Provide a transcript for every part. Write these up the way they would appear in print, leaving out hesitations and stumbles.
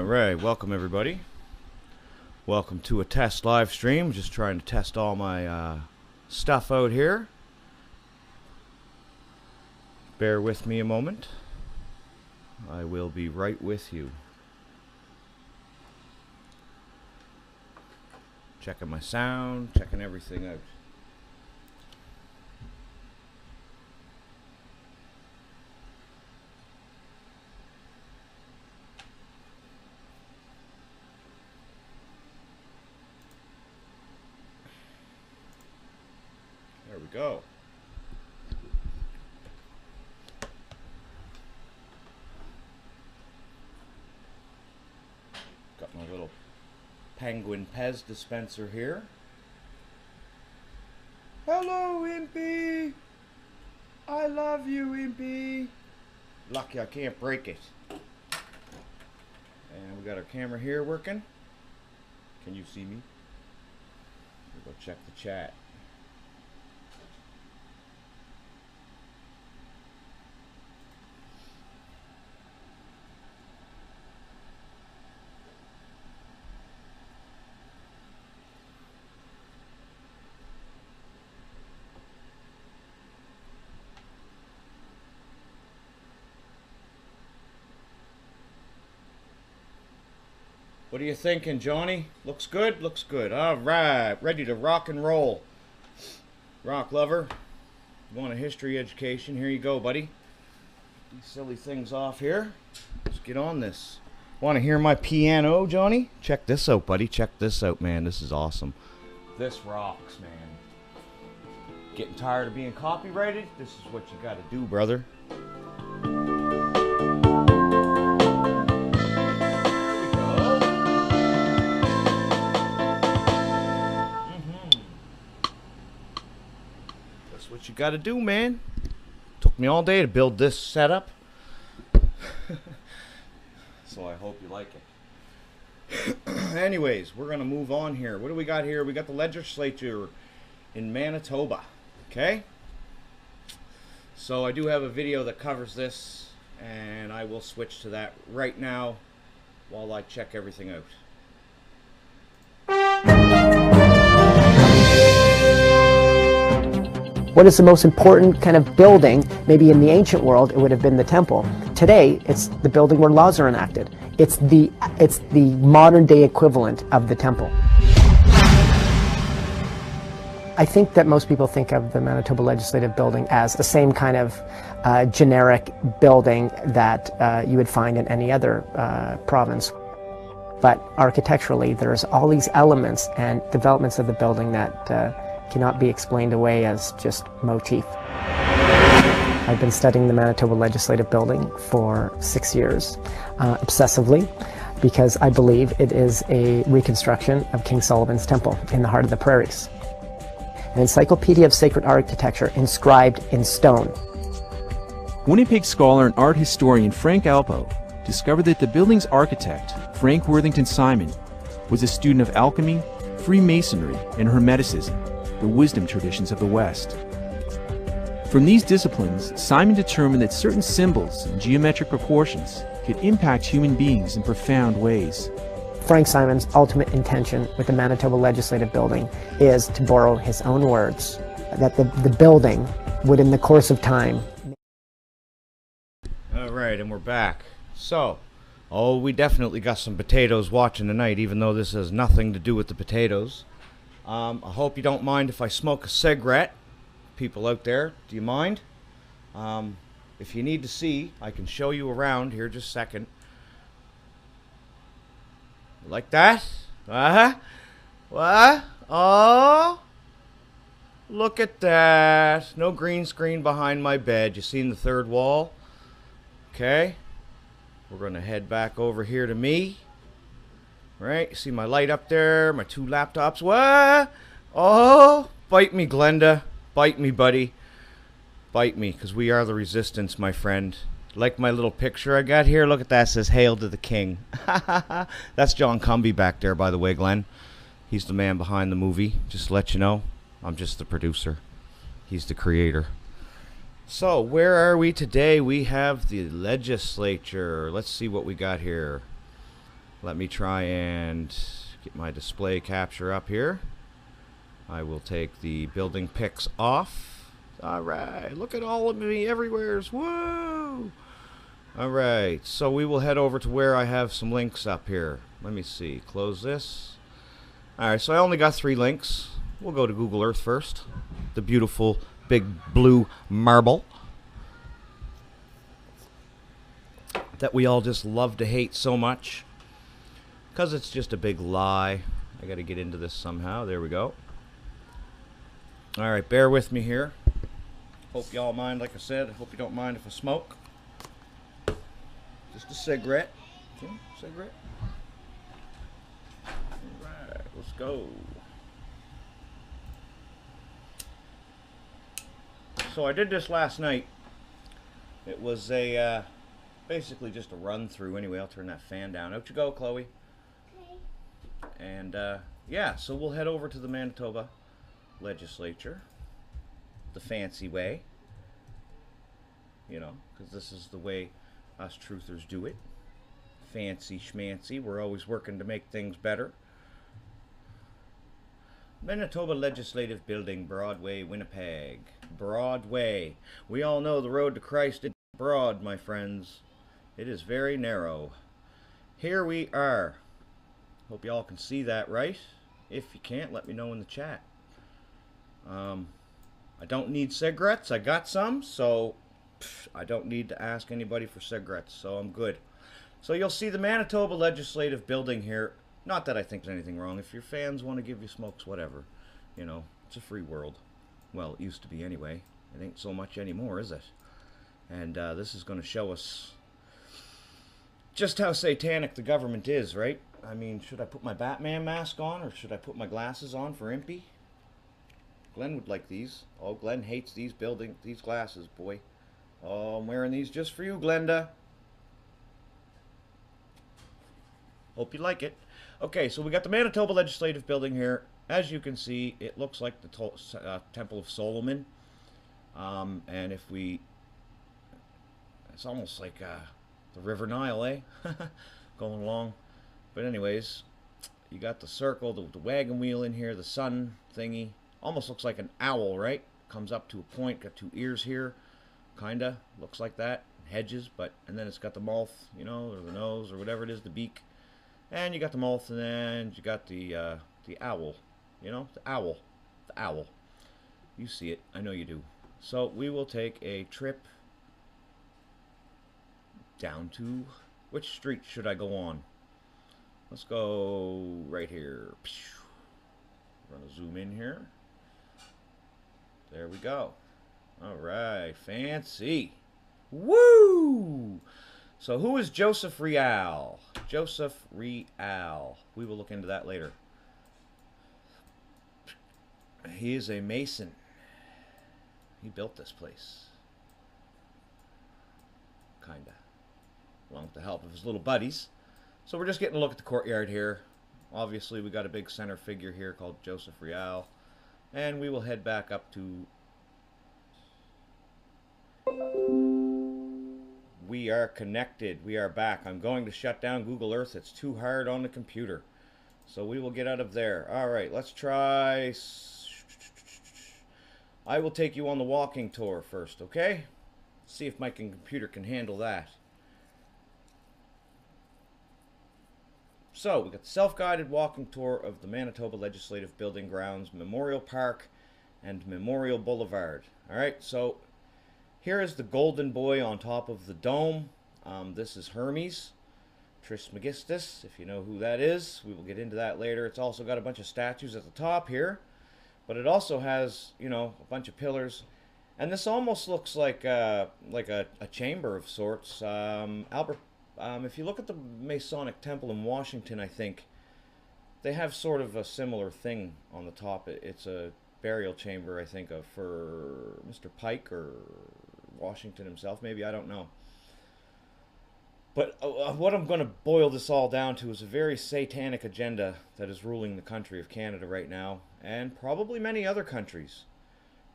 Alright, welcome everybody. Welcome to a test live stream. Just trying to test all my stuff out here. Bear with me a moment. I will be right with you. Checking my sound, checking everything out. There we go. Got my little Penguin Pez dispenser here. Hello, Impy! I love you, Impy! Lucky I can't break it. And we got our camera here working. Can you see me? We'll go check the chat. What are you thinking, Johnny? Looks good? Looks good. All right. Ready to rock and roll. Rock lover. You want a history education? Here you go, buddy. These silly things off here. Let's get on this. Want to hear my piano, Johnny? Check this out, buddy. Check this out, man. This is awesome. This rocks, man. Getting tired of being copyrighted? This is what you got to do, brother. What you gotta do, man. Took me all day to build this setup. So I hope you like it. Anyways, we're gonna move on here. What do we got here? We got the legislature in Manitoba. Okay? So I do have a video that covers this, and I will switch to that right now while I check everything out. What is the most important kind of building? Maybe in the ancient world, it would have been the temple. Today, it's the building where laws are enacted. It's the modern day equivalent of the temple. I think that most people think of the Manitoba Legislative Building as the same kind of generic building that you would find in any other province. But architecturally, there's all these elements and developments of the building that cannot be explained away as just motif. I've been studying the Manitoba Legislative Building for 6 years, obsessively, because I believe it is a reconstruction of King Solomon's Temple in the heart of the prairies. An encyclopedia of sacred architecture inscribed in stone. Winnipeg scholar and art historian Frank Alpo discovered that the building's architect, Frank Worthington Simon, was a student of alchemy, Freemasonry, and Hermeticism, the wisdom traditions of the West. From these disciplines, Simon determined that certain symbols and geometric proportions could impact human beings in profound ways. Frank Simon's ultimate intention with the Manitoba Legislative Building is, to borrow his own words, that the building would, in the course of time... Alright, and we're back. So, we definitely got some potatoes watching tonight, even though this has nothing to do with the potatoes. I hope you don't mind if I smoke a cigarette. People out there, do you mind? If you need to see, I can show you around here just a second. Like that? What? Oh! Look at that. No green screen behind my bed. You seen the third wall? Okay. We're going to head back over here to me. Right, you see my light up there, my two laptops. What? Oh, bite me, Glenda. Bite me, buddy. Bite me, because we are the resistance, my friend. Like my little picture I got here? Look at that. It says, "Hail to the King." That's John Cumby back there, by the way, Glenn. He's the man behind the movie. Just to let you know, I'm just the producer. He's the creator. So, where are we today? We have the legislature. Let's see what we got here. Let me try and get my display capture up here. I will take the building pics off. Alright, look at all of me everywheres. Whoa! Alright, so we will head over to where I have some links up here. Let me see, close this. Alright, so I only got 3 links. We'll go to Google Earth first. The beautiful big blue marble that we all just love to hate so much. Because it's just a big lie. I gotta get into this somehow. There we go. Alright, bear with me here. Hope y'all mind, like I said. I hope you don't mind if I smoke. Just a cigarette. Okay, cigarette. Alright, let's go. So I did this last night. It was a basically just a run through. Anyway, I'll turn that fan down. Out you go, Chloe. Okay. And yeah, so we'll head over to the Manitoba legislature the fancy way, you know, because this is the way us truthers do it. Fancy schmancy. We're always working to make things better. Manitoba Legislative Building, Broadway, Winnipeg. Broadway. We all know the road to Christ is broad, my friends. It is very narrow. Here we are. Hope y'all can see that right. If you can't, let me know in the chat. I don't need cigarettes. I got some, so I don't need to ask anybody for cigarettes, so I'm good. So you'll see the Manitoba Legislative Building here. Not that I think there's anything wrong. If your fans want to give you smokes, whatever. You know, it's a free world. Well, it used to be anyway. It ain't so much anymore, is it? And this is going to show us just how satanic the government is, right? I mean, should I put my Batman mask on, or should I put my glasses on for Impy? Glenn would like these. Oh, Glenn hates these glasses, boy. Oh, I'm wearing these just for you, Glenda. Hope you like it. Okay, so we got the Manitoba Legislative Building here. As you can see, it looks like the Temple of Solomon. And if we... It's almost like the River Nile, eh? Going along. But anyways, you got the circle, the wagon wheel in here, the sun thingy. Almost looks like an owl, right? Comes up to a point, got 2 ears here. Kinda. Looks like that. Hedges, but... And then it's got the mouth, you know, or the nose, or whatever it is, the beak. And you got the mouth, and then you got the owl. You know, the owl. The owl. You see it. I know you do. So we will take a trip down to... Which street should I go on? Let's go right here. We're going to zoom in here. There we go. Alright, fancy. Woo! So who is Joseph Real? Joseph Real. We will look into that later. He is a Mason. He built this place. Kinda. Along with the help of his little buddies. So we're just getting a look at the courtyard here. Obviously we got a big center figure here called Joseph Real. And we will head back up to... We are connected. We are back. I'm going to shut down Google Earth. It's too hard on the computer. So we will get out of there. Alright, let's try... I will take you on the walking tour first, okay? See if my computer can handle that. So, we got the self-guided walking tour of the Manitoba Legislative Building Grounds, Memorial Park, and Memorial Boulevard. Alright, so here is the golden boy on top of the dome. This is Hermes Trismegistus, if you know who that is. We will get into that later. It's also got a bunch of statues at the top here. But it also has, you know, a bunch of pillars. And this almost looks like a chamber of sorts. If you look at the Masonic Temple in Washington, I think, they have sort of a similar thing on the top. It's a burial chamber, I think, for Mr. Pike or Washington himself, maybe, I don't know. But what I'm going to boil this all down to is a very satanic agenda that is ruling the country of Canada right now, and probably many other countries.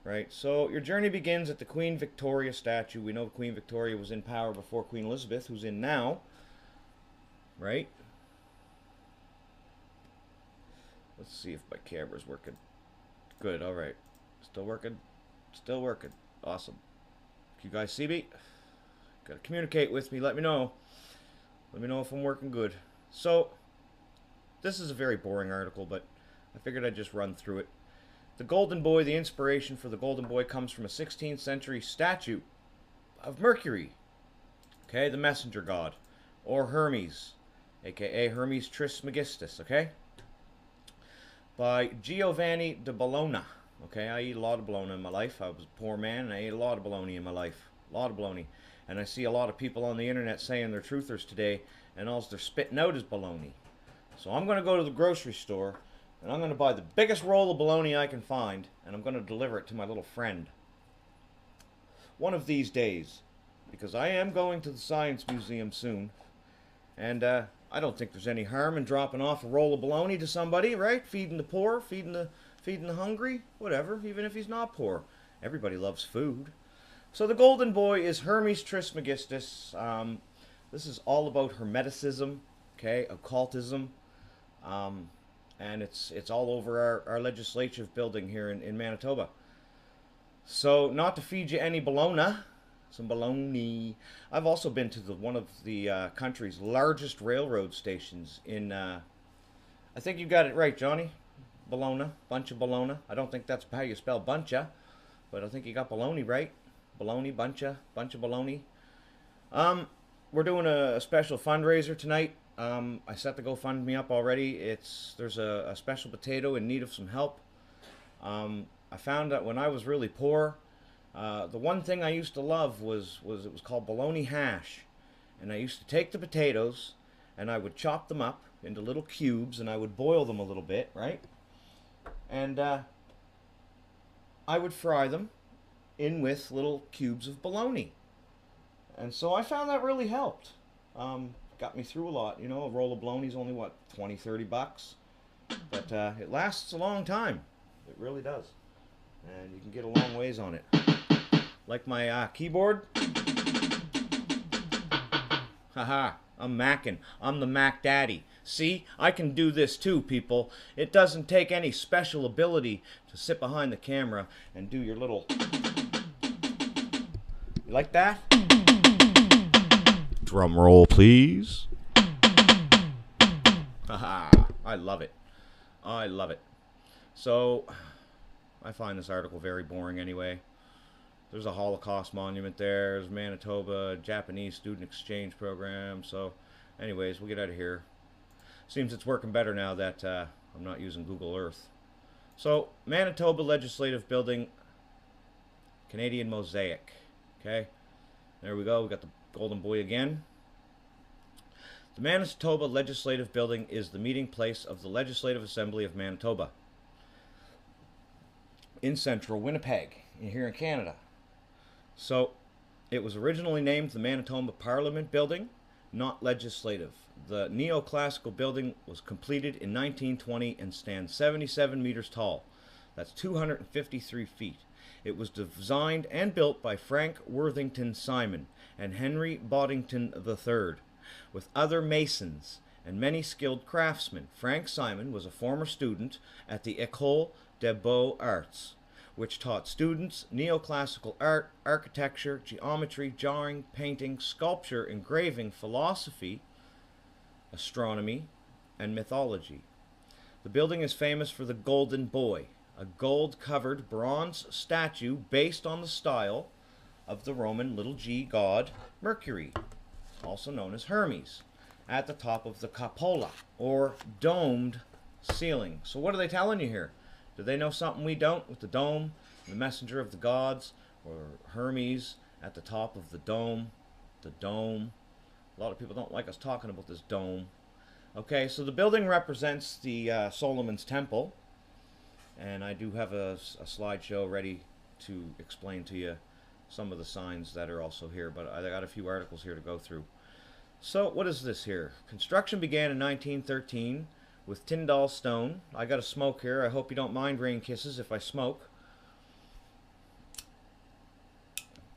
Right, so your journey begins at the Queen Victoria statue. We know Queen Victoria was in power before Queen Elizabeth, who's in now. Right? Let's see if my camera's working. Good, alright. Still working? Still working. Awesome. Can you guys see me? Gotta communicate with me, let me know. Let me know if I'm working good. So, this is a very boring article, but I figured I'd just run through it. The Golden Boy, the inspiration for the Golden Boy comes from a 16th century statue of Mercury. Okay, the messenger god. Or Hermes, aka Hermes Trismegistus, okay? By Giovanni de Bologna. Okay, I eat a lot of bologna in my life. I was a poor man and I ate a lot of bologna in my life. A lot of bologna. And I see a lot of people on the internet saying they're truthers today, and all they're spitting out is bologna. So I'm going to go to the grocery store, and I'm going to buy the biggest roll of bologna I can find, and I'm going to deliver it to my little friend. One of these days. Because I am going to the Science Museum soon. And I don't think there's any harm in dropping off a roll of bologna to somebody, right? Feeding the poor, feeding the hungry, whatever, even if he's not poor. Everybody loves food. So the Golden Boy is Hermes Trismegistus. This is all about Hermeticism, okay, occultism, and it's all over our legislative building here in Manitoba. So not to feed you any bologna, some bologna. I've also been to one of the country's largest railroad stations in. I think you got it right, Johnny. Bologna, bunch of bologna. I don't think that's how you spell buncha, but I think you got bologna right. Bologna, bunch of bologna. We're doing a special fundraiser tonight. I set the GoFundMe up already. There's a special potato in need of some help. I found that when I was really poor, the one thing I used to love was it was called bologna hash, and I used to take the potatoes and I would chop them up into little cubes and I would boil them a little bit, right? And I would fry them in with little cubes of bologna. And so I found that really helped. Got me through a lot. You know, a roll of bologna is only, what, 20, 30 bucks? But it lasts a long time. It really does. And you can get a long ways on it. Like my keyboard. Haha, I'm Mackin'. I'm the Mac Daddy. See, I can do this too, people. It doesn't take any special ability to sit behind the camera and do your little... You like that? Drum roll, please. Haha, I love it. I love it. So, I find this article very boring anyway. There's a Holocaust monument there. There's Manitoba, Japanese student exchange program. So, anyways, we'll get out of here. Seems it's working better now that I'm not using Google Earth. So, Manitoba Legislative Building, Canadian Mosaic. Okay, there we go. We got the Golden Boy again. The Manitoba Legislative Building is the meeting place of the Legislative Assembly of Manitoba in central Winnipeg, here in Canada. So, it was originally named the Manitoba Parliament Building, not Legislative. The neoclassical building was completed in 1920 and stands 77 meters tall. That's 253 feet. It was designed and built by Frank Worthington Simon and Henry Boddington III, with other masons and many skilled craftsmen. Frank Simon was a former student at the École des Beaux-Arts, which taught students neoclassical art, architecture, geometry, drawing, painting, sculpture, engraving, philosophy, astronomy, and mythology. The building is famous for the Golden Boy, a gold-covered bronze statue based on the style of the Roman little g god Mercury, also known as Hermes, at the top of the cupola, or domed ceiling. So what are they telling you here? Do they know something we don't with the dome, the messenger of the gods, or Hermes at the top of the dome? The dome. A lot of people don't like us talking about this dome. Okay, so the building represents the Solomon's Temple, and I do have a slideshow ready to explain to you some of the signs that are also here, but I got a few articles here to go through. So what is this here? Construction began in 1913 with Tyndall stone. I got a smoke here. I hope you don't mind, Rain Kisses, if I smoke.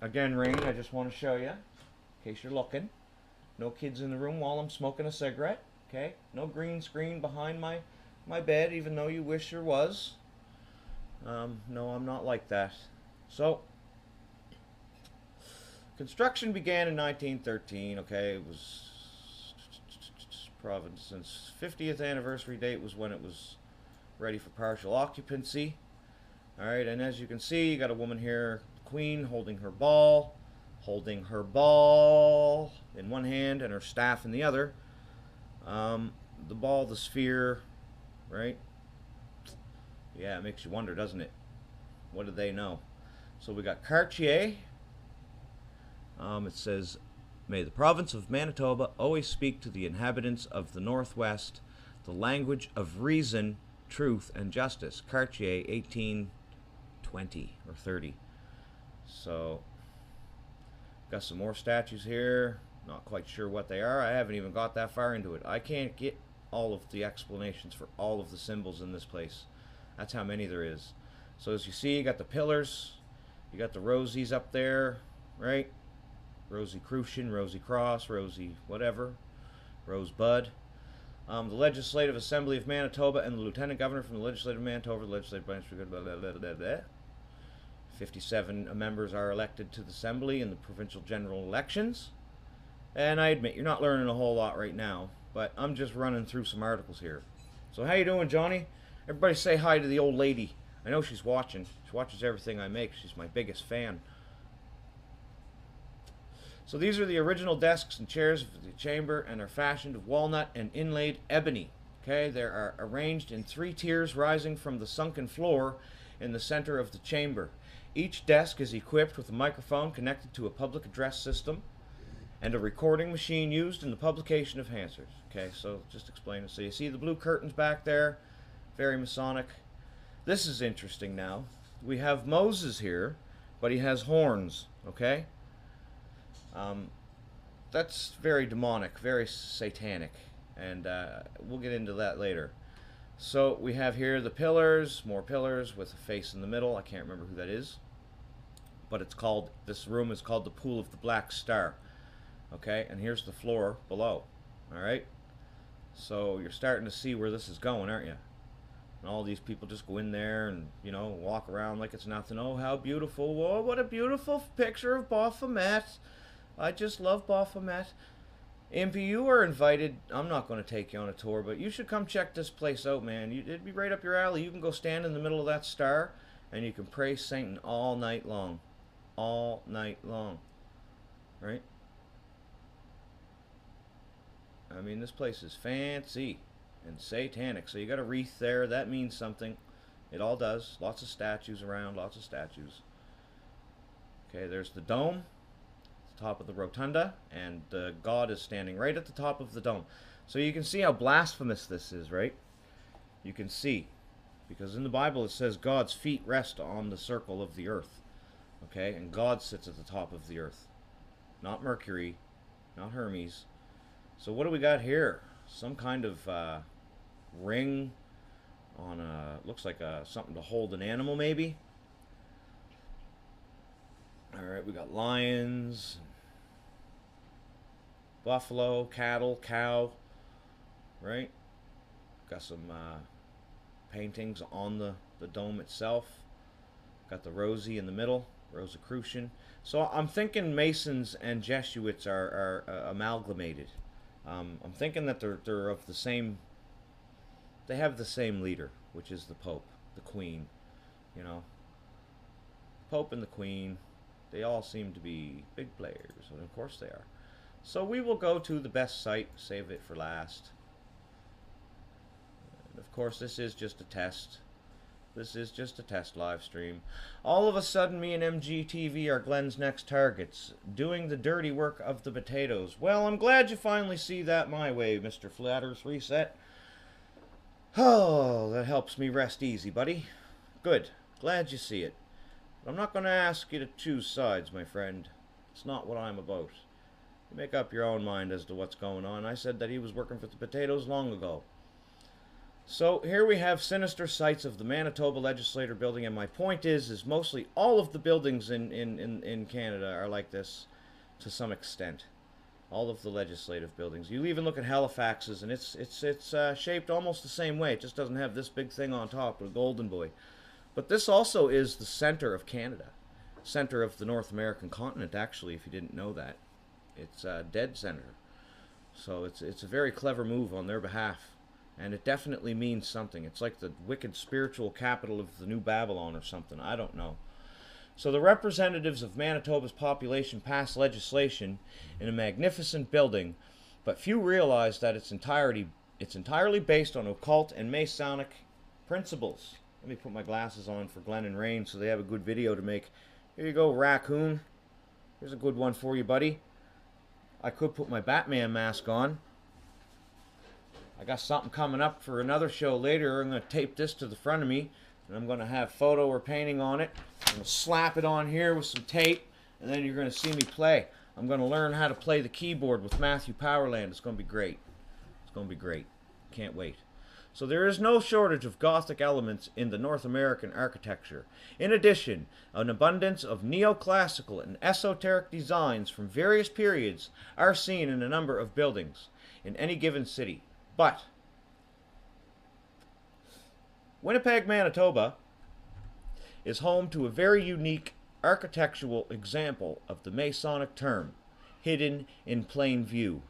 Again, Rain, I just want to show you, in case you're looking. No kids in the room while I'm smoking a cigarette. Okay? No green screen behind my my bed, even though you wish there was. No, I'm not like that. So, construction began in 1913. Okay, it was province's 50th anniversary date was when it was ready for partial occupancy. All right, and as you can see, you got a woman here, Queen, holding her ball in one hand and her staff in the other. The ball, the sphere, right? Yeah, it makes you wonder, doesn't it? What do they know? So we got Cartier. It says, may the province of Manitoba always speak to the inhabitants of the Northwest the language of reason, truth, and justice. Cartier, 1820 or 30. So, got some more statues here. Not quite sure what they are. I haven't even got that far into it. I can't get all of the explanations for all of the symbols in this place. That's how many there is. So as you see, you got the pillars. You got the rosies up there, right? Rosicrucian, Rosy Cross, Rosy whatever, Rosebud. The Legislative Assembly of Manitoba and the Lieutenant Governor from the Legislative of Manitoba, the Legislative Branch, blah, blah, blah, blah, blah. 57 members are elected to the Assembly in the provincial general elections. And I admit, you're not learning a whole lot right now, but I'm just running through some articles here. So how you doing, Johnny? Everybody say hi to the old lady. I know she's watching. She watches everything I make. She's my biggest fan. So these are the original desks and chairs of the chamber, and are fashioned of walnut and inlaid ebony. Okay, they are arranged in 3 tiers rising from the sunken floor in the center of the chamber. Each desk is equipped with a microphone connected to a public address system and a recording machine used in the publication of answers. Okay, so just explain it. So you see the blue curtains back there, very Masonic. This is interesting now. We have Moses here, but he has horns, okay? That's very demonic, very satanic, and we'll get into that later. So we have here the pillars, more pillars with a face in the middle. I can't remember who that is, but it's called, this room is called the Pool of the Black Star. Okay, and here's the floor below. All right, so you're starting to see where this is going, aren't you? And all these people just go in there and, you know, walk around like it's nothing. Oh, how beautiful. Whoa, what a beautiful picture of Baphomet. I just love Baphomet. Impy, you are invited. I'm not going to take you on a tour, but you should come check this place out, man. It'd be right up your alley. You can go stand in the middle of that star, and you can praise Satan all night long. All night long. Right? I mean, this place is fancy and satanic. So you got a wreath there. That means something. It all does. Lots of statues around. Lots of statues. Okay, there's the dome. Top of the rotunda, and God is standing right at the top of the dome. So you can see how blasphemous this is, right? You can see, because in the Bible it says God's feet rest on the circle of the earth, okay? And God sits at the top of the earth, not Mercury, not Hermes. So what do we got here? Some kind of ring on a, looks like something to hold an animal, maybe. All right, we got lions, buffalo, cattle, cow, right? Got some paintings on the dome itself. Got the Rosie in the middle, Rosicrucian. So I'm thinking Masons and Jesuits are amalgamated. I'm thinking that they're of the same, they have the same leader, which is the Pope, the Queen, you know. Pope and the Queen, they all seem to be big players, and of course they are. So we will go to the best site, save it for last. And of course this is just a test. This is just a test live stream. All of a sudden me and MGTV are Glenn's next targets, doing the dirty work of the potatoes. Well, I'm glad you finally see that my way, Mr. Flatters Reset. Oh, that helps me rest easy, buddy. Good. Glad you see it. But I'm not going to ask you to choose sides, my friend. It's not what I'm about. You make up your own mind as to what's going on. I said that he was working for the potatoes long ago. So here we have sinister sights of the Manitoba Legislature building, and my point is mostly all of the buildings in Canada are like this to some extent. All of the legislative buildings. You even look at Halifax's, and it's shaped almost the same way. It just doesn't have this big thing on top, a golden boy. But this also is the center of Canada, center of the North American continent. Actually, if you didn't know that, it's dead center. So it's a very clever move on their behalf, and it definitely means something. It's like the wicked spiritual capital of the New Babylon or something. I don't know. So the representatives of Manitoba's population passed legislation in a magnificent building, but few realize that it's entirely based on occult and Masonic principles. Let me put my glasses on for Glenn and Rain so they have a good video to make. Here you go, raccoon. Here's a good one for you, buddy. I could put my Batman mask on. I got something coming up for another show later. I'm going to tape this to the front of me, and I'm going to have photo or painting on it. I'm going to slap it on here with some tape, and then you're going to see me play. I'm going to learn how to play the keyboard with Matthew Powerland. It's going to be great. It's going to be great. Can't wait. So there is no shortage of Gothic elements in the North American architecture. In addition, an abundance of neoclassical and esoteric designs from various periods are seen in a number of buildings in any given city. But Winnipeg, Manitoba is home to a very unique architectural example of the Masonic term, hidden in plain view.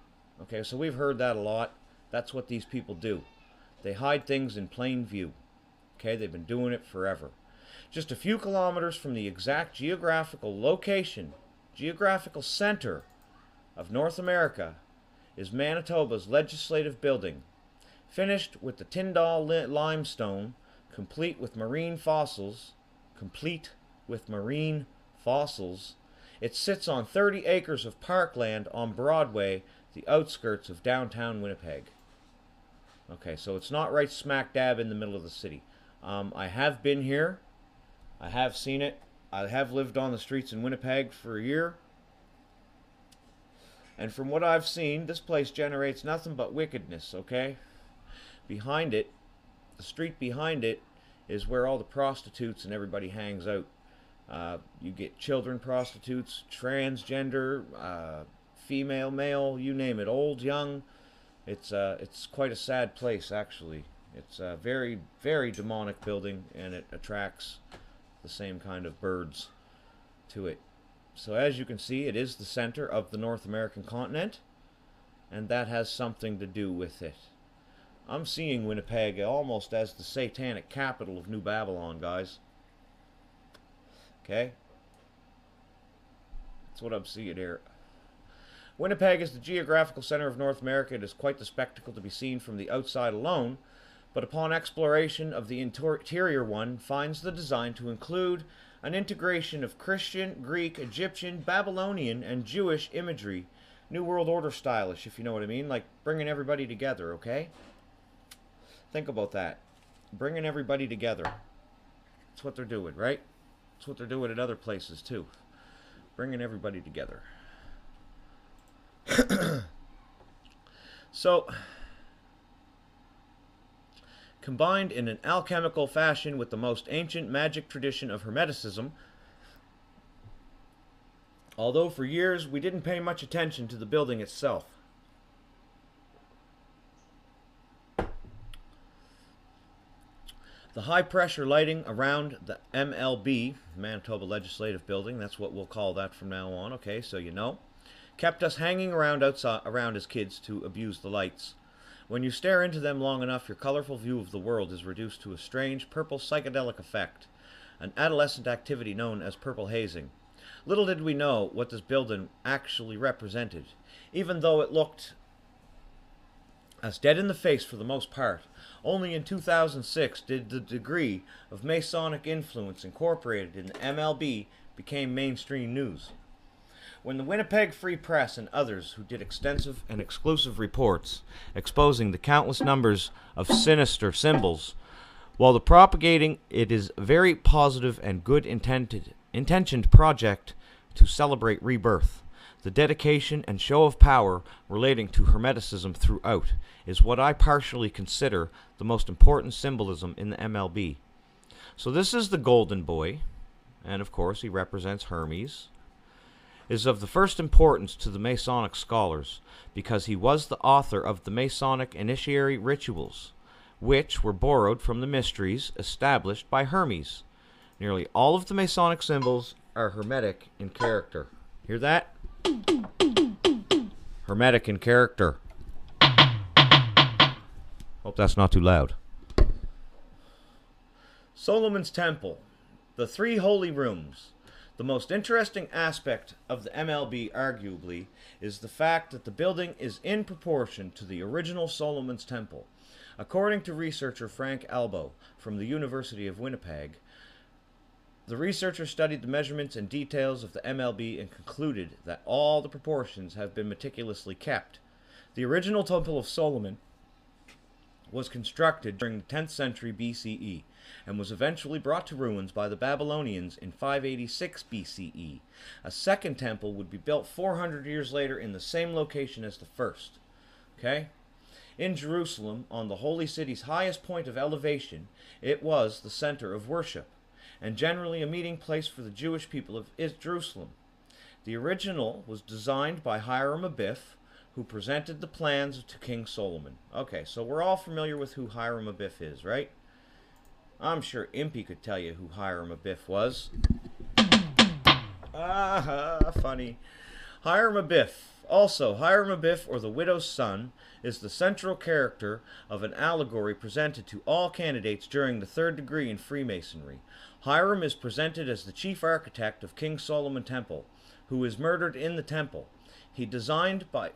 Okay, so we've heard that a lot. That's what these people do. They hide things in plain view. Okay, they've been doing it forever. Just a few kilometers from the exact geographical location, geographical center of North America is Manitoba's legislative building, finished with the Tyndall limestone, complete with marine fossils. It sits on 30 acres of parkland on Broadway, the outskirts of downtown Winnipeg. Okay, so it's not right smack dab in the middle of the city. I have been here. I have seen it. I have lived on the streets in Winnipeg for a year. And from what I've seen, this place generates nothing but wickedness, okay? Behind it, the street behind it, is where all the prostitutes and everybody hangs out. You get children prostitutes, transgender, female, male, you name it, old, young. It's quite a sad place, actually. It's a very, very demonic building, and it attracts the same kind of birds to it. So as you can see, it is the center of the North American continent, and that has something to do with it. I'm seeing Winnipeg almost as the satanic capital of New Babylon, guys. Okay? That's what I'm seeing here. Winnipeg is the geographical center of North America. It is quite the spectacle to be seen from the outside alone, but upon exploration of the interior, one finds the design to include an integration of Christian, Greek, Egyptian, Babylonian, and Jewish imagery. New World Order stylish, if you know what I mean, like bringing everybody together, okay? Think about that. Bringing everybody together. That's what they're doing, right? That's what they're doing at other places, too. Bringing everybody together. So, combined in an alchemical fashion with the most ancient magic tradition of Hermeticism, although for years we didn't pay much attention to the building itself. The high-pressure lighting around the MLB, Manitoba Legislative Building, that's what we'll call that from now on, okay, so you know, kept us hanging around outside around as kids to abuse the lights. When you stare into them long enough, your colorful view of the world is reduced to a strange purple psychedelic effect, an adolescent activity known as purple hazing. Little did we know what this building actually represented, even though it looked as dead in the face for the most part. Only in 2006 did the degree of Masonic influence incorporated in the MLB became mainstream news. When the Winnipeg Free Press and others who did extensive and exclusive reports exposing the countless numbers of sinister symbols, while the propagating it is a very positive and good intentioned project to celebrate rebirth. The dedication and show of power relating to Hermeticism throughout is what I partially consider the most important symbolism in the MLB. So this is the Golden Boy, and of course he represents Hermes. is of the first importance to the Masonic scholars because he was the author of the Masonic initiatory rituals, which were borrowed from the mysteries established by Hermes. Nearly all of the Masonic symbols are hermetic in character. Hear that? Hermetic in character. Hope that's not too loud. Solomon's Temple. The three holy rooms. The most interesting aspect of the MLB, arguably, is the fact that the building is in proportion to the original Solomon's Temple. According to researcher Frank Albo from the University of Winnipeg, the researcher studied the measurements and details of the MLB and concluded that all the proportions have been meticulously kept. The original Temple of Solomon was constructed during the 10th century BCE and was eventually brought to ruins by the Babylonians in 586 BCE. A second temple would be built 400 years later in the same location as the first. Okay? In Jerusalem, on the holy city's highest point of elevation, it was the center of worship, and generally a meeting place for the Jewish people of Jerusalem. The original was designed by Hiram Abiff, who presented the plans to King Solomon. Okay, so we're all familiar with who Hiram Abiff is, right? I'm sure Impy could tell you who Hiram Abiff was. Funny. Hiram Abiff. Also, Hiram Abiff, or the widow's son, is the central character of an allegory presented to all candidates during the third degree in Freemasonry. Hiram is presented as the chief architect of King Solomon Temple, who is murdered in the temple. He designed by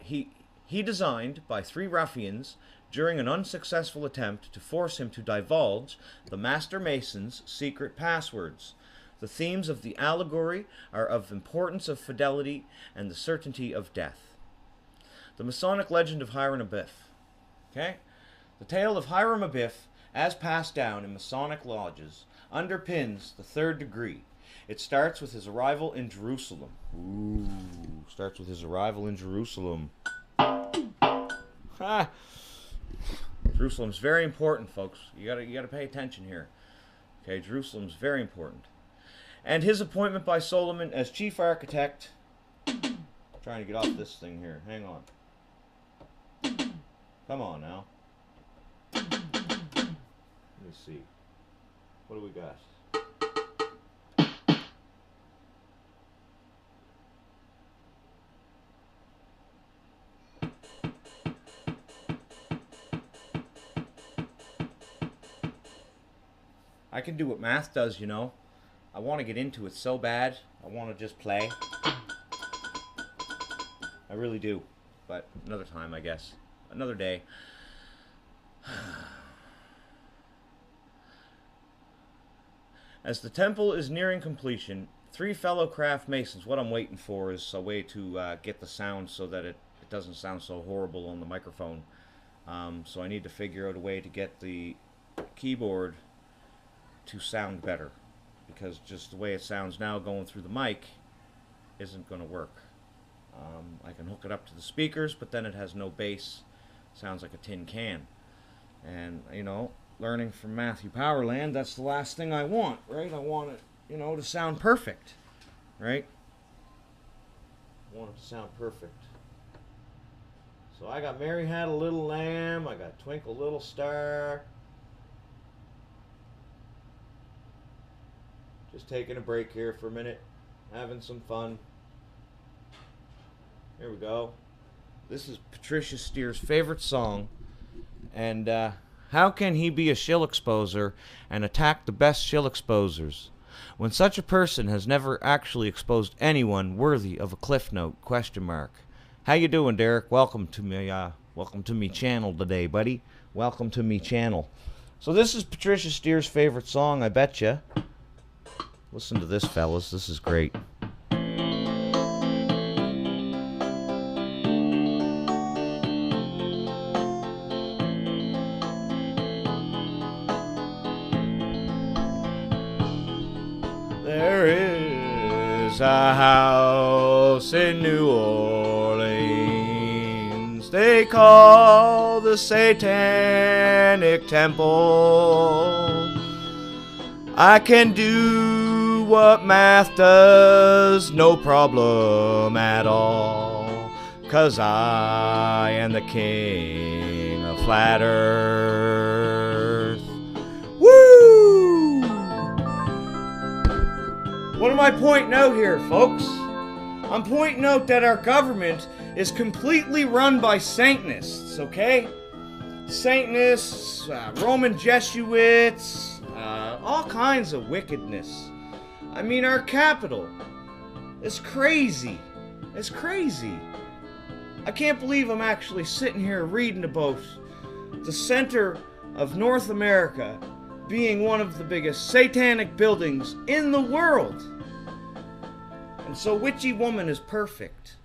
three ruffians during an unsuccessful attempt to force him to divulge the Master Mason's secret passwords. The themes of the allegory are of importance of fidelity and the certainty of death. The Masonic legend of Hiram Abiff. Okay? The tale of Hiram Abiff, as passed down in Masonic lodges, underpins the third degree. It starts with his arrival in Jerusalem. Ooh, starts with his arrival in Jerusalem. Ha! Jerusalem's very important, folks. You gotta pay attention here. Okay, Jerusalem's very important. And his appointment by Solomon as chief architect. I'm trying to get off this thing here. Hang on. Come on now. Let me see. What do we got? I can do what math does, you know. I want to get into it so bad. I want to just play. I really do. But another time, I guess. Another day. As the temple is nearing completion, three fellow craft masons, what I'm waiting for is a way to get the sound so that it doesn't sound so horrible on the microphone. So I need to figure out a way to get the keyboard to sound better, because just the way it sounds now going through the mic isn't going to work. I can hook it up to the speakers, but then it has no bass. Sounds like a tin can. And, you know, learning from Matthew Powerland, that's the last thing I want, right? I want it, you know, to sound perfect, right? I want it to sound perfect. So I got Mary Had a Little Lamb, I got Twinkle Little Star. Just taking a break here for a minute, having some fun. Here we go. This is Patricia Steer's favorite song. And how can he be a shill exposer and attack the best shill exposers when such a person has never actually exposed anyone worthy of a cliff note? ? How you doing, Derek? Welcome to me channel today, buddy. Welcome to me channel. So this is Patricia Steer's favorite song, I betcha. Listen to this, fellas. This is great. There is a house in New Orleans they call the Satanic Temple. I can do what math does, no problem at all. 'Cause I am the king of flat earth. Woo! What am I pointing out here, folks? I'm pointing out that our government is completely run by Satanists, okay? Satanists, Roman Jesuits, all kinds of wickedness. I mean, our capital is crazy. It's crazy. I can't believe I'm actually sitting here reading about the center of North America being one of the biggest satanic buildings in the world. And so Witchy Woman is perfect.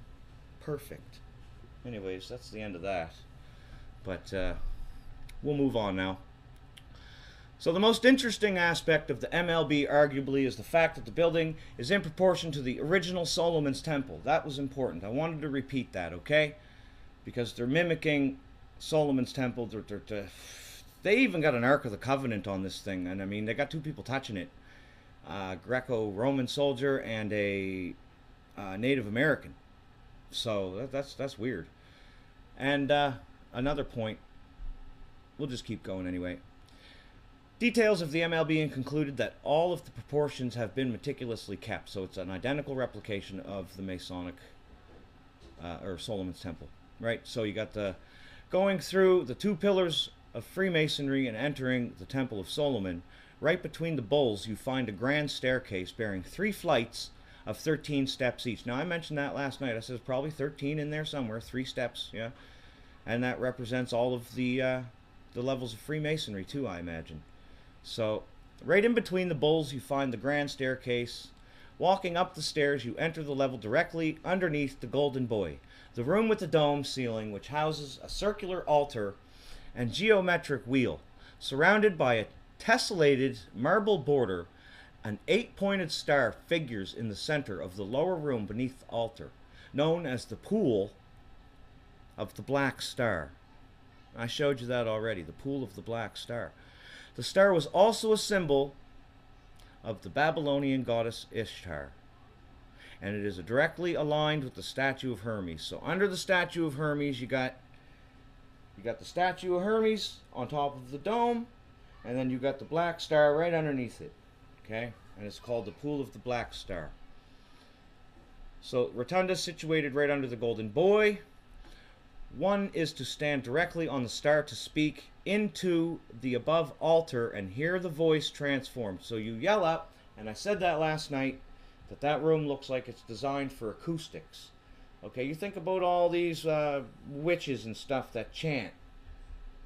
Perfect. Anyways, that's the end of that. But we'll move on now. So the most interesting aspect of the MLB arguably is the fact that the building is in proportion to the original Solomon's Temple. That was important. I wanted to repeat that, okay? Because they're mimicking Solomon's Temple. They even got an Ark of the Covenant on this thing. And I mean, they got two people touching it. Greco-Roman soldier and a Native American. So that's weird. And another point. We'll just keep going anyway. Details of the MLB concluded that all of the proportions have been meticulously kept, so it's an identical replication of the Masonic or Solomon's Temple, right? So you got the going through the two pillars of Freemasonry and entering the Temple of Solomon. Right between the bowls, you find a grand staircase bearing 3 flights of 13 steps each. Now I mentioned that last night. I said there's probably 13 in there somewhere, 3 steps, yeah, and that represents all of the levels of Freemasonry too, I imagine. So, right in between the bowls you find the grand staircase. Walking up the stairs you enter the level directly underneath the Golden Boy, the room with the dome ceiling which houses a circular altar and geometric wheel. Surrounded by a tessellated marble border, an 8-pointed star figures in the center of the lower room beneath the altar, known as the Pool of the Black Star. I showed you that already, the Pool of the Black Star. The star was also a symbol of the Babylonian goddess Ishtar, and it is directly aligned with the statue of Hermes. So under the statue of Hermes, you got the statue of Hermes on top of the dome, and then you got the black star right underneath it. Okay, and it's called the Pool of the Black Star. So rotunda situated right under the Golden Boy. One is to stand directly on the star to speak into the above altar and hear the voice transformed. So you yell up, and I said that last night, that room looks like it's designed for acoustics. Okay, you think about all these witches and stuff that chant.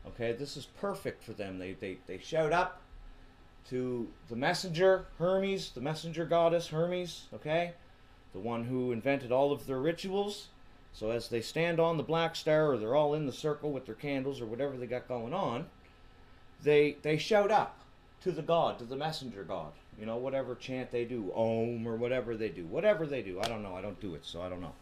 Okay, this is perfect for them. They shout up to the messenger, Hermes, the messenger goddess, Hermes, okay? The one who invented all of their rituals. So as they stand on the black star, or they're all in the circle with their candles or whatever they got going on, they shout up to the god, to the messenger god. You know, whatever chant they do, Om, or whatever they do. Whatever they do. I don't know. I don't do it, so I don't know.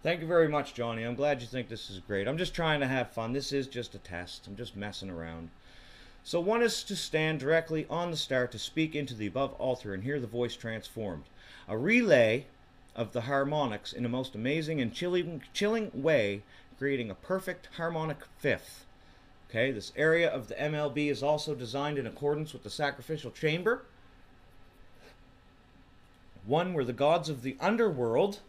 Thank you very much, Johnny. I'm glad you think this is great. I'm just trying to have fun. This is just a test. I'm just messing around. So one is to stand directly on the star to speak into the above altar and hear the voice transformed. A relay of the harmonics in a most amazing and chilling way, creating a perfect harmonic fifth. Okay, this area of the MLB is also designed in accordance with the sacrificial chamber, one where the gods of the underworld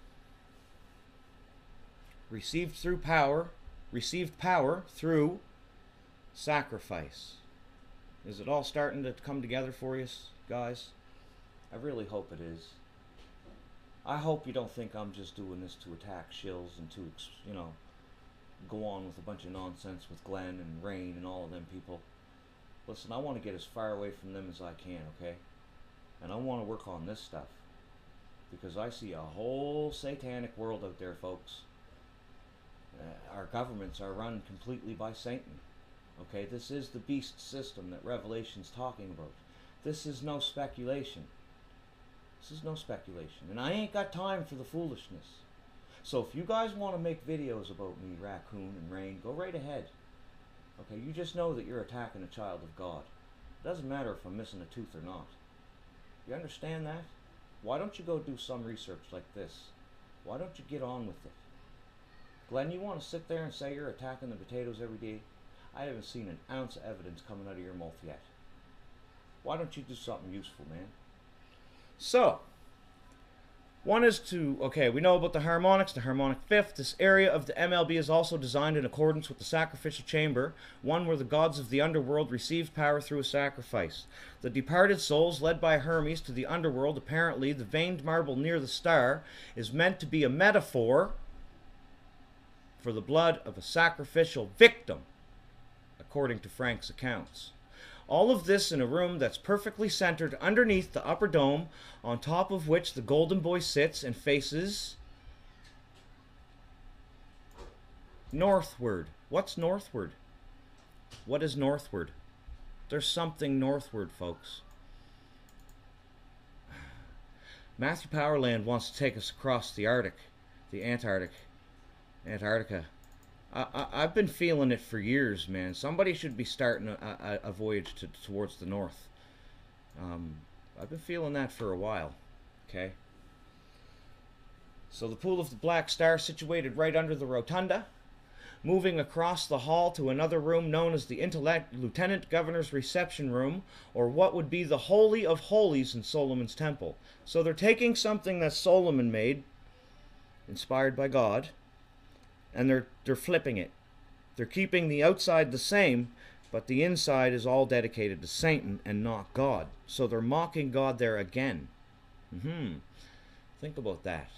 received power through sacrifice. Is it all starting to come together for you guys? I really hope it is. I hope you don't think I'm just doing this to attack shills and to, you know, go on with a bunch of nonsense with Glenn and Rain and all of them people. Listen, I want to get as far away from them as I can, okay? And I want to work on this stuff. Because I see a whole satanic world out there, folks. Our governments are run completely by Satan. Okay, this is the beast system that Revelation's talking about. This is no speculation. This is no speculation. And I ain't got time for the foolishness. So if you guys want to make videos about me, Raccoon and Rain, go right ahead. Okay, you just know that you're attacking a child of God. It doesn't matter if I'm missing a tooth or not. You understand that? Why don't you go do some research like this? Why don't you get on with it? Glenn, you want to sit there and say you're attacking the potatoes every day? I haven't seen an ounce of evidence coming out of your mouth yet. Why don't you do something useful, man? So, one is to, okay, we know about the harmonics, the harmonic fifth. This area of the MLB is also designed in accordance with the sacrificial chamber, one where the gods of the underworld received power through a sacrifice. The departed souls, led by Hermes to the underworld, apparently the veined marble near the star, is meant to be a metaphor for the blood of a sacrificial victim, according to Frank's accounts. All of this in a room that's perfectly centered underneath the upper dome, on top of which the Golden Boy sits and faces northward. What's northward? What is northward? There's something northward, folks. Matthew Powerland wants to take us across the Arctic, the Antarctica. I've been feeling it for years, man. Somebody should be starting a voyage towards the north. I've been feeling that for a while. Okay. So the pool of the Black Star, situated right under the rotunda, moving across the hall to another room known as the Lieutenant Governor's Reception Room, or what would be the Holy of Holies in Solomon's Temple. So they're taking something that Solomon made, inspired by God, and they're flipping it. They're keeping the outside the same, but the inside is all dedicated to Satan and not God. So they're mocking God there again. Think about that.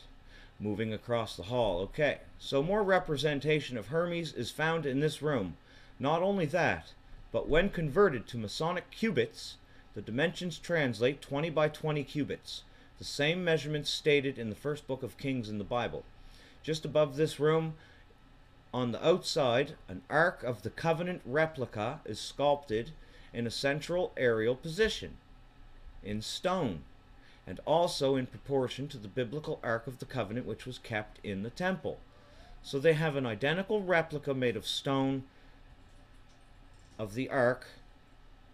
Moving across the hall. Okay, so more representation of Hermes is found in this room. Not only that, but when converted to Masonic cubits, the dimensions translate 20 by 20 cubits, the same measurements stated in the first book of Kings in the Bible. Just above this room, on the outside, an Ark of the Covenant replica is sculpted in a central aerial position, in stone, and also in proportion to the biblical Ark of the Covenant, which was kept in the temple. So they have an identical replica made of stone of the Ark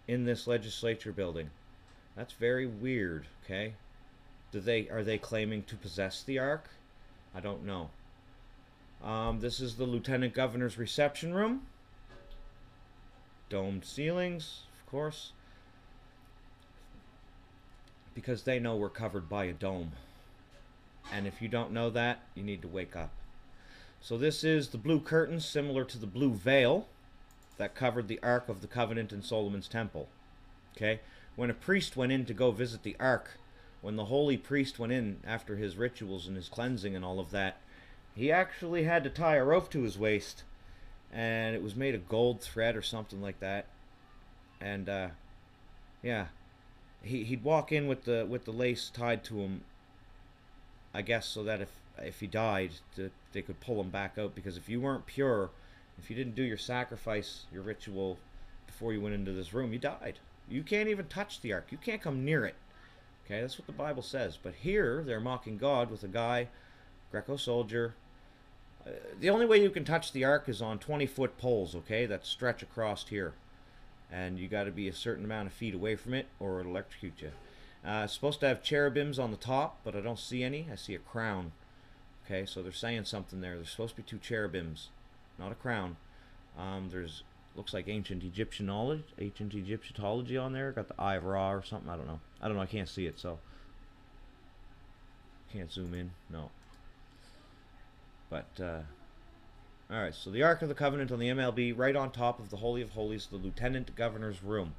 in this legislature building. That's very weird, okay? Are they claiming to possess the Ark? I don't know. This is the Lieutenant Governor's Reception Room. Domed ceilings, of course. Because they know we're covered by a dome. And if you don't know that, you need to wake up. So this is the blue curtains, similar to the blue veil that covered the Ark of the Covenant in Solomon's Temple. Okay? When a priest went in to go visit the Ark, when the holy priest went in after his rituals and his cleansing and all of that, he actually had to tie a rope to his waist, and it was made of gold thread or something like that. And yeah, he'd walk in with the lace tied to him, I guess, so that if he died, they could pull him back out. Because if you weren't pure, if you didn't do your sacrifice, your ritual before you went into this room, you died. You can't even touch the Ark. You can't come near it. Okay, that's what the Bible says. But here they're mocking God with a guy, Greco soldier. The only way you can touch the Ark is on 20-foot poles, okay, that stretch across here. And you got to be a certain amount of feet away from it, or it'll electrocute you. It's supposed to have cherubims on the top, but I don't see any. I see a crown. Okay, so they're saying something there. There's supposed to be 2 cherubims, not a crown. There's, looks like ancient Egyptology on there. Got the Eye of Ra or something. I don't know. I can't see it, so can't zoom in. No. But, alright, so the Ark of the Covenant on the MLB, right on top of the Holy of Holies, the Lieutenant Governor's Room.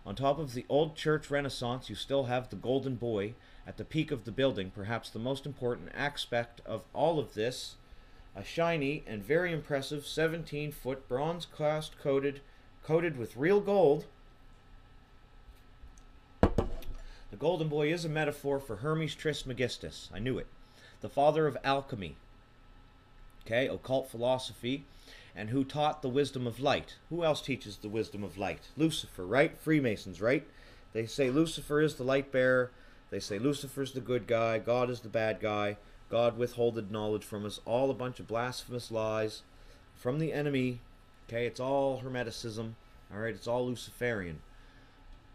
On top of the old church renaissance, you still have the Golden Boy at the peak of the building, perhaps the most important aspect of all of this, a shiny and very impressive 17-foot bronze cast coated with real gold. The Golden Boy is a metaphor for Hermes Trismegistus. I knew it. The father of alchemy. Okay, occult philosophy, and who taught the wisdom of light. Who else teaches the wisdom of light? Lucifer, right? Freemasons, right? They say Lucifer is the light bearer. They say Lucifer's the good guy. God is the bad guy. God withholded knowledge from us. All a bunch of blasphemous lies from the enemy. Okay, it's all Hermeticism. All right, it's all Luciferian.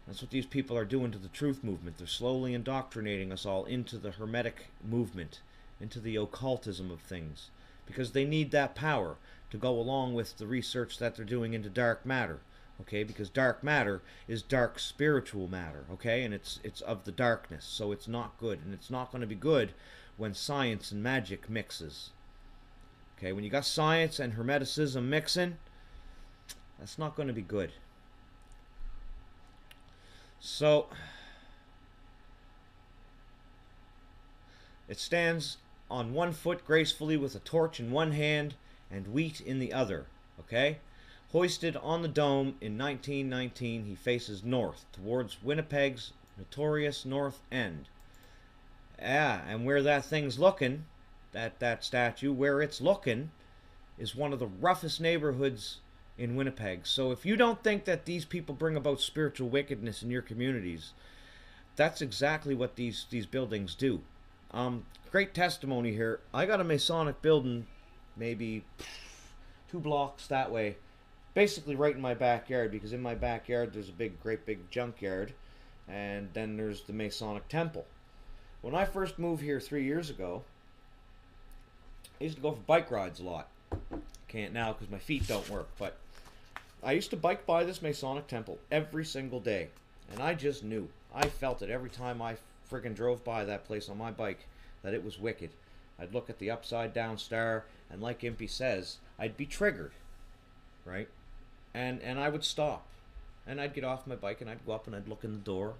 That's what these people are doing to the truth movement. They're slowly indoctrinating us all into the Hermetic movement, into the occultism of things, because they need that power to go along with the research that they're doing into dark matter. Okay, because dark matter is dark spiritual matter, okay, and it's of the darkness, so it's not good, and it's not going to be good when science and magic mixes. Okay, when you got science and hermeticism mixing, that's not going to be good. So it stands on one foot gracefully with a torch in one hand and wheat in the other. Okay? Hoisted on the dome in 1919, he faces north towards Winnipeg's notorious North End. Yeah, and where that thing's looking, that statue, where it's looking, is one of the roughest neighborhoods in Winnipeg. So if you don't think that these people bring about spiritual wickedness in your communities, that's exactly what these buildings do. Great testimony here. I got a Masonic building maybe 2 blocks that way, basically right in my backyard, because in my backyard there's a great big junkyard, and then there's the Masonic temple. When I first moved here 3 years ago, I used to go for bike rides a lot. Can't now because my feet don't work, but I used to bike by this Masonic temple every single day, and I just knew. I felt it every time I friggin' drove by that place on my bike that it was wicked. I'd look at the upside down star, and like Impy says, I'd be triggered, right? And I would stop, and I'd get off my bike, and I'd go up and I'd look in the door.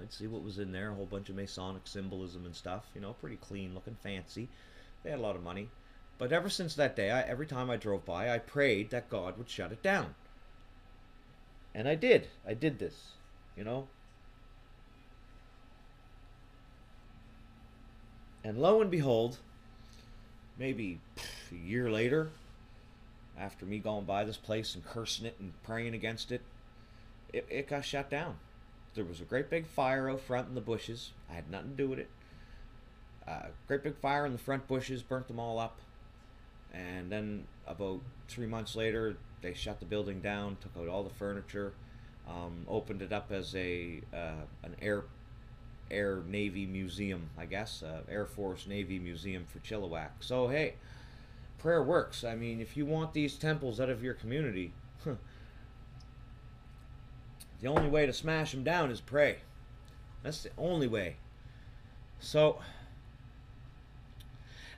I'd see what was in there, a whole bunch of Masonic symbolism and stuff, you know, pretty clean looking, fancy. They had a lot of money. But ever since that day, every time I drove by, I prayed that God would shut it down. And I did. I did this, you know. And lo and behold, maybe a year later, after me going by this place and cursing it and praying against it, it got shut down. There was a great big fire out front in the bushes. I had nothing to do with it. Great big fire in the front bushes, burnt them all up. And then about 3 months later, they shut the building down, took out all the furniture, opened it up as an Air Navy museum, I guess, Air Force Navy museum for Chilliwack. So hey, prayer works. I mean, if you want these temples out of your community, the only way to smash them down is pray. That's the only way. So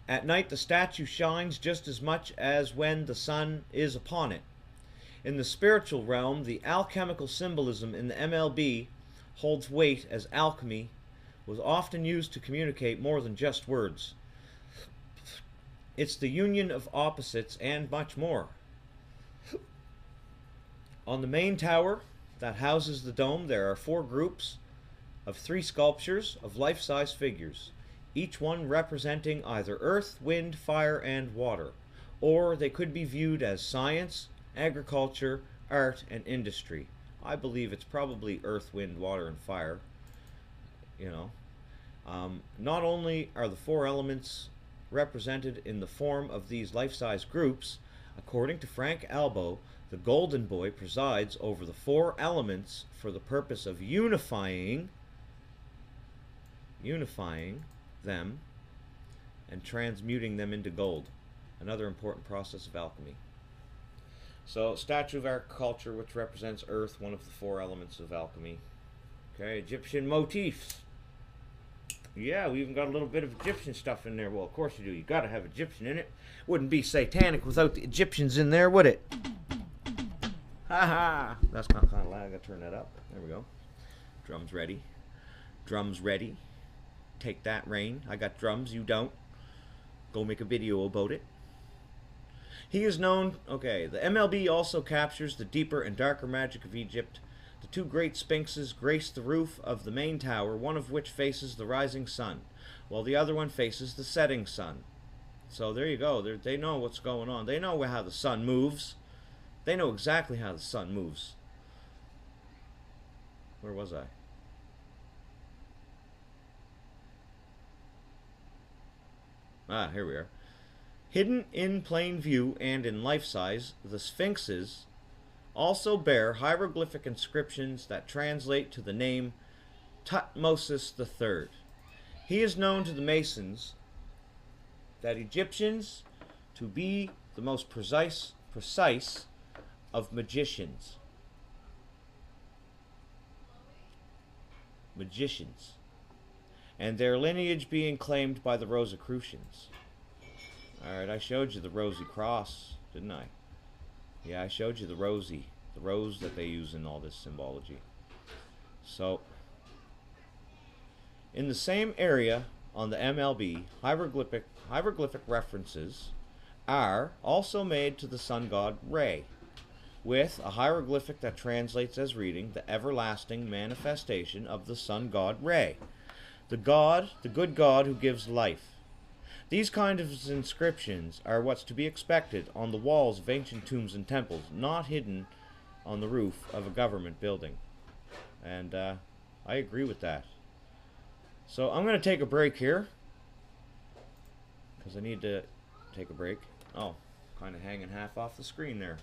at night, the statue shines just as much as when the sun is upon it. In the spiritual realm, the alchemical symbolism in the MLB holds weight, as alchemy was often used to communicate more than just words. It's the union of opposites and much more. On the main tower that houses the dome, there are 4 groups of 3 sculptures of life-size figures, each one representing either earth, wind, fire, and water, or they could be viewed as science, agriculture, art, and industry. I believe it's probably earth, wind, water, and fire. You know, not only are the 4 elements represented in the form of these life-size groups, according to Frank Albo, the Golden Boy presides over the 4 elements for the purpose of unifying them and transmuting them into gold, another important process of alchemy. So, statue of agriculture, which represents earth, one of the 4 elements of alchemy. Okay, Egyptian motifs. Yeah, we even got a little bit of Egyptian stuff in there. Well, of course you do. You got to have Egyptian in it. Wouldn't be satanic without the Egyptians in there, would it? Ha! That's kind of loud. I got to turn that up. There we go. Drums ready. Drums ready. Take that, Rain. I got drums. You don't. Go make a video about it. He is known... Okay, the MLB also captures the deeper and darker magic of Egypt. The 2 great sphinxes grace the roof of the main tower, one of which faces the rising sun, while the other one faces the setting sun. So there you go. They know what's going on. They know how the sun moves. They know exactly how the sun moves. Where was I? Ah, here we are. Hidden in plain view and in life size, the sphinxes also bear hieroglyphic inscriptions that translate to the name Tutmosis III. He is known to the Masons that Egyptians to be the most precise of magicians. And their lineage being claimed by the Rosicrucians. Alright, I showed you the Rosy Cross, didn't I? Yeah, I showed you the rose that they use in all this symbology. So, in the same area on the MLB, hieroglyphic references are also made to the sun god Re, with a hieroglyphic that translates as reading the everlasting manifestation of the sun god Re, the good God who gives life. These kinds of inscriptions are what's to be expected on the walls of ancient tombs and temples, not hidden on the roof of a government building. And I agree with that. So I'm going to take a break here, because I need to take a break. Oh, kind of hanging half off the screen there.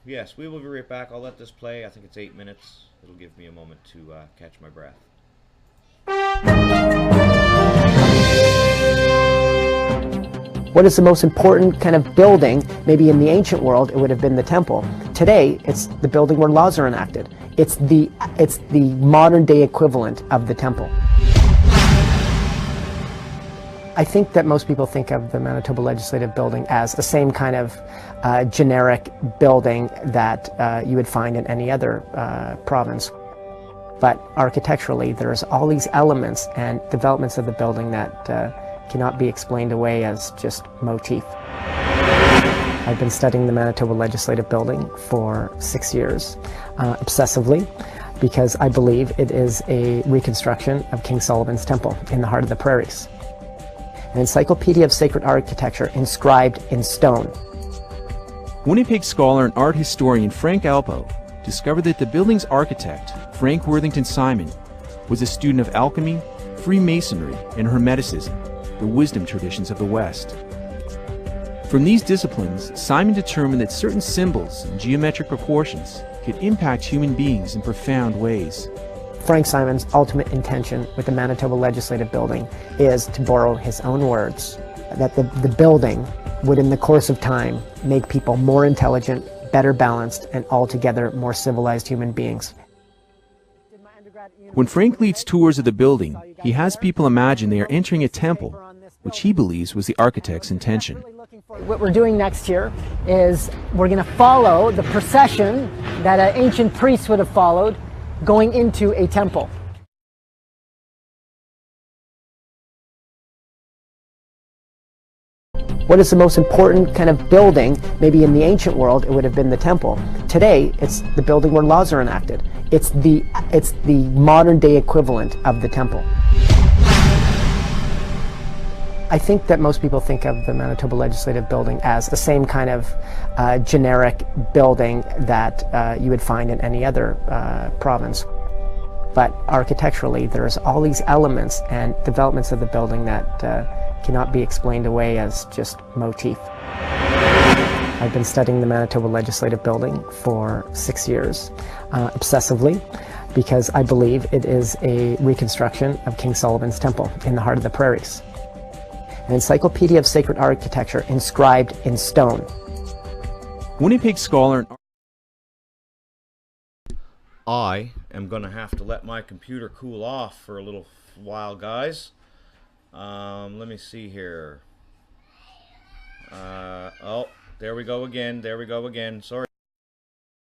Yes, we will be right back. I'll let this play. I think it's 8 minutes. It'll give me a moment to catch my breath. What is the most important kind of building? Maybe in the ancient world it would have been the temple. Today it's the building where laws are enacted. It's the modern day equivalent of the temple. I think that most people think of the Manitoba Legislative Building as the same kind of generic building that you would find in any other province. But architecturally, there's all these elements and developments of the building that cannot be explained away as just motif. I've been studying the Manitoba Legislative Building for 6 years, obsessively, because I believe it is a reconstruction of King Solomon's Temple in the heart of the prairies. An encyclopedia of sacred architecture inscribed in stone. Winnipeg scholar and art historian Frank Alpo discovered that the building's architect, Frank Worthington Simon, was a student of alchemy, Freemasonry, and Hermeticism, the wisdom traditions of the West. From these disciplines, Simon determined that certain symbols and geometric proportions could impact human beings in profound ways. Frank Simon's ultimate intention with the Manitoba Legislative Building is, to borrow his own words, that the building would in the course of time make people more intelligent, better balanced, and altogether more civilized human beings. When Frank leads tours of the building, he has people imagine they are entering a temple, which he believes was the architect's intention. What we're doing next here is we're going to follow the procession that an ancient priest would have followed going into a temple. What is the most important kind of building? Maybe in the ancient world it would have been the temple. Today it's the building where laws are enacted. It's the modern day equivalent of the temple. I think that most people think of the Manitoba Legislative Building as the same kind of generic building that you would find in any other province. But architecturally, there's all these elements and developments of the building that cannot be explained away as just motif. I've been studying the Manitoba Legislative Building for 6 years, obsessively, because I believe it is a reconstruction of King Solomon's Temple in the heart of the prairies. An encyclopedia of sacred architecture inscribed in stone. Winnipeg scholar I am going to have to let my computer cool off for a little while, guys. Let me see here. Oh, there we go again. Sorry.